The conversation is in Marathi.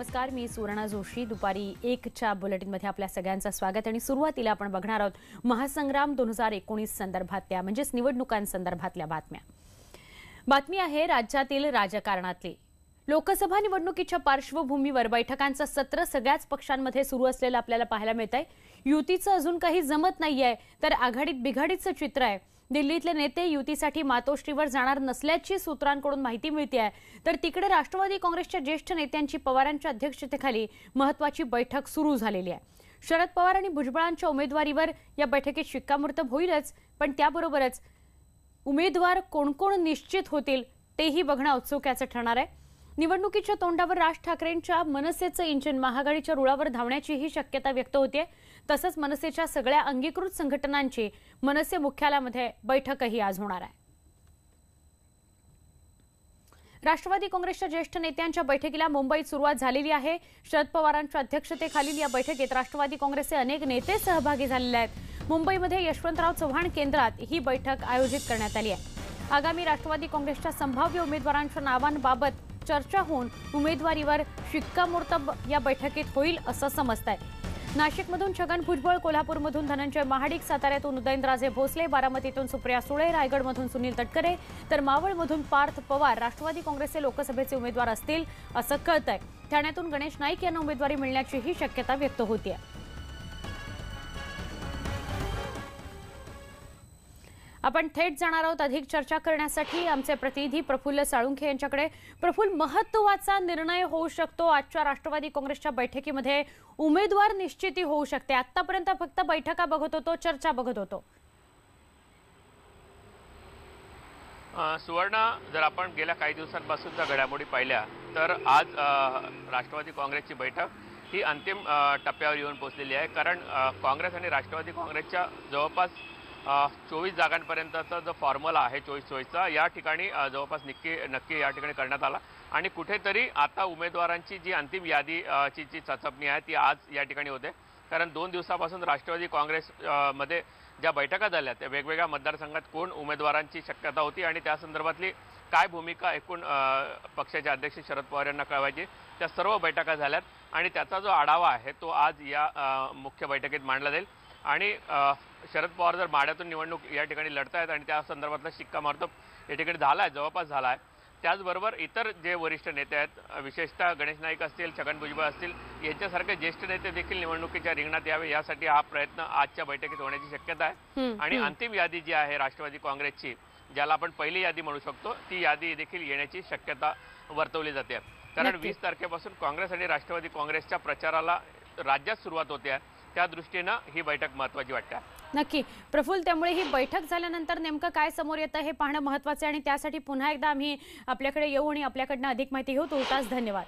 नमस्कार, मी सुवर्णा जोशी. दुपारी 1च्या बुलेटिनमध्ये आपल्या सगळ्यांचं स्वागत. आणि सुरुवातीला आपण बघणार आहोत महासंग्राम 2019 संदर्भातल्या म्हणजेच निवडणुकांसंदर्भातल्या बातम्या. बातमी आहे राज्यातील राजकारणातली. लोकसभा निवडणुकीच्या पार्श्वभूमीवर बैठकांचं सत्र सगळ्याच पक्षांमध्ये सुरू असलेलं आपल्याला पाहायला मिळतंय. युतीचं अजून काही जमत नाहीये तर आघाडीत बिघाडीचं चित्र आहे. दिल्लीतले नेते युतीसाठी मातोश्रीवर जाणार नसल्याची सूत्रांकडून माहिती मिळते. तर तिकडे राष्ट्रवादी काँग्रेसच्या ज्येष्ठ नेत्यांची पवारांच्या अध्यक्षतेखाली महत्त्वाची बैठक सुरू झालेली आहे. शरद पवार आणि भुजबळांच्या उमेदवारीवर या बैठकीत शिक्कामोर्तब होईलच, पण त्याबरोबरच उमेदवार कोण कोण निश्चित होतील तेही बघणं औत्सुक्याचं ठरणार आहे. निवडणुकीच्या तोंडावर राज ठाकरेंच्या मनसेचं इंजिन महाआघाडीच्या रुळावर धावण्याचीही शक्यता व्यक्त होते. तसंच मनसेच्या सगळ्या अंगीकृत संघटनांची मनसे मुख्यालयामध्ये बैठकही आज होणार आहे. राष्ट्रवादी काँग्रेसच्या ज्येष्ठ नेत्यांच्या बैठकीला मुंबईत सुरुवात झालेली आहे. शरद पवारांच्या अध्यक्षतेखालील या बैठकीत राष्ट्रवादी काँग्रेसचे अनेक नेते सहभागी झालेले आहेत. मुंबईमध्ये यशवंतराव चव्हाण केंद्रात ही बैठक आयोजित करण्यात आली आहे. आगामी राष्ट्रवादी काँग्रेसच्या संभाव्य उमेदवारांच्या नावांबाबत चर्चा होऊन उमेदवारीवर शिक्कामोर्तब या बैठकीत होईल असं समजतंय. नाशिकमधून छगन भुजबळ, कोल्हापूरमधून धनंजय महाडिक, साताऱ्यातून उदयनराजे भोसले, बारामतीतून सुप्रिया सुळे, रायगडमधून सुनील तटकरे तर मावळमधून पार्थ पवार राष्ट्रवादी काँग्रेसचे लोकसभेचे उमेदवार असतील असं कळतंय. ठाण्यातून गणेश नाईक यांना उमेदवारी मिळण्याचीही शक्यता व्यक्त होतीये. आपण थेट जाणार आहोत अधिक चर्चा करण्यासाठी आमचे प्रतिनिधी प्रफुल्ल साळुंखे यांच्याकडे. प्रफुल्ल, महत्त्वाचा निर्णय होऊ शकतो आजच्या राष्ट्रवादी काँग्रेसच्या बैठकीमध्ये. उमेदवार निश्चिती होऊ शकते. आतापर्यंत फक्त बैठका बघत होतो, चर्चा बघत होतो. सुवर्णा, जर आपण गेल्या काही दिवसांपासूनच्या घडामोडी पाहिल्या तर आज राष्ट्रवादी काँग्रेसची बैठक ही अंतिम टप्प्यावर येऊन पोहोचलेली आहे. कारण काँग्रेस आणि राष्ट्रवादी काँग्रेसच्या जवळपास 24 जागांपर्यंतचा जो फॉर्म्युला आहे 24-24चा या ठिकाणी जवळपास नक्की या ठिकाणी करण्यात आला. आणि कुठेतरी आता उमेदवारांची जी अंतिम यादीची जी चाचपणी आहे ती आज या ठिकाणी होते. कारण 2 दिवसापासून राष्ट्रवादी काँग्रेस मध्ये ज्या बैठका झाल्या त्या वेगवेगळ्या मतदारसंघात कोण उमेदवारांची शक्यता होती आणि त्या संदर्भातली काय भूमिका एकूण पक्षाचे अध्यक्ष शरद पवार यांना कळवायची, त्या सर्व बैठका झाल्यात. आणि त्याचा जो आढावा आहे तो आज या मुख्य बैठकीत मांडला जाईल. आणि शरद पवार जर माढ्यातून निवडणूक या ठिकाणी लढतायत आणि त्या संदर्भातला शिक्कामोर्तब या ठिकाणी झाला आहे, जवळपास झाला आहे. त्याचबरोबर इतर जे वरिष्ठ नेते आहेत, विशेषतः गणेश नाईक असतील, छगन भुजबळ असतील, यांच्यासारखे ज्येष्ठ नेते देखील निवडणुकीच्या रिंगणात यावे यासाठी हा प्रयत्न आजच्या बैठकीत होण्याची शक्यता आहे. आणि अंतिम यादी जी आहे राष्ट्रवादी काँग्रेसची, ज्याला आपण पहिली यादी म्हणू शकतो, ती यादी देखील येण्याची शक्यता वर्तवली जाते. कारण 20 तारखेपासून काँग्रेस आणि राष्ट्रवादी काँग्रेसच्या प्रचाराला राज्यात सुरुवात होते. त्या दृष्टीनं ही बैठक महत्त्वाची वाटते. नक्की प्रफुल्ल, त्यामुळे ही बैठक झाल्यानंतर नेमकं काय समोर येतं हे पाहणं महत्त्वाचं आहे. आणि त्यासाठी पुन्हा एकदा आम्ही आपल्याकडे येऊ आणि आपल्याकडनं अधिक माहिती घेऊ. तुर्तास धन्यवाद.